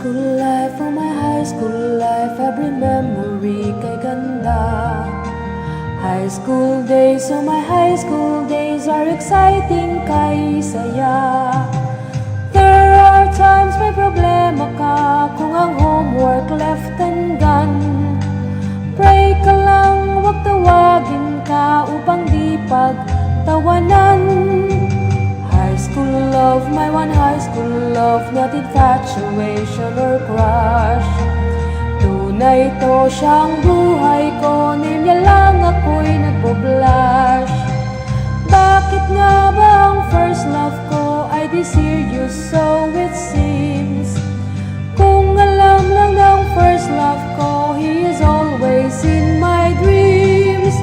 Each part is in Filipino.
school life, oh my high school life, every memory kay ganda. High school days, oh my high school days are exciting kay saya. There are times may problema ka kung ang homework left undone. Pray ka lang, wag tawagin ka upang di pagtawanan. High school love, my one high school love, not infatuation or crush. Tunay to siyang buhay ko, niya lang ako'y nagpo-blush. Bakit nga ba ang first love ko ay di serious, so it seems? Kung alam lang ng first love ko, he is always in my dreams.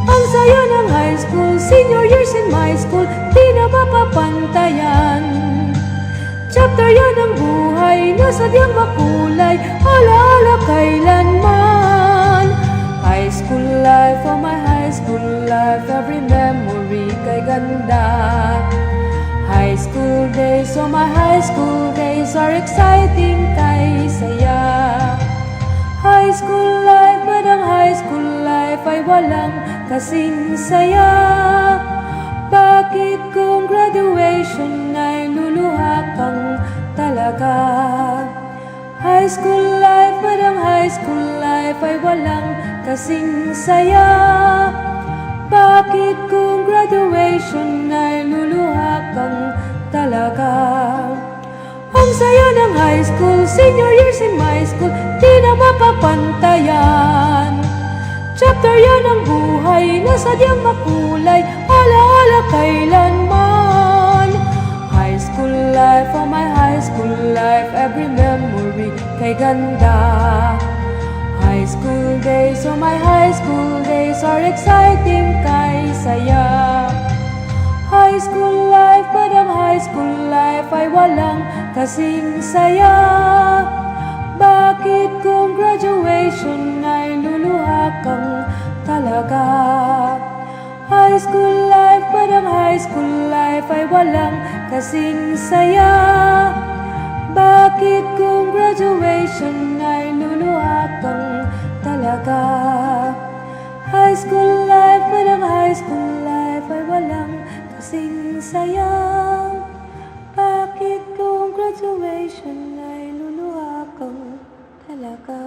Ang saya ng high school, senior years in my school, di na mapapantayan. Chapter yan ng buhay na sadyang makulay, alaala kailanman. High school life, oh my high school life, every memory kay ganda. High school days, oh my high school days are exciting kay saya. High school life, but ang high school life ay walang kasing saya. Bakit kung graduation ay luluha kang talaga? High school life, but ang high school life ay walang kasing saya. Bakit kung graduation ay luluha kang talaga? Ang saya ng high school, senior years in my school, di na mapapantayan. Chapter yan ng buhay na sadyang makulay, alaala kailanman. High school life, oh my high school life, every memory kay ganda. High school days, oh my high school days are exciting kay saya. High school life, but ang high school life ay walang kasing saya. Bakit kung graduation ay luluha kang talaga? High school life, but ang high school life ay walang kasing saya. Bakit kung graduation ay luluha kang talaga? High school life, but ang high school life ay walang kasing saya. Bakit kung graduation ay luluha kang talaga?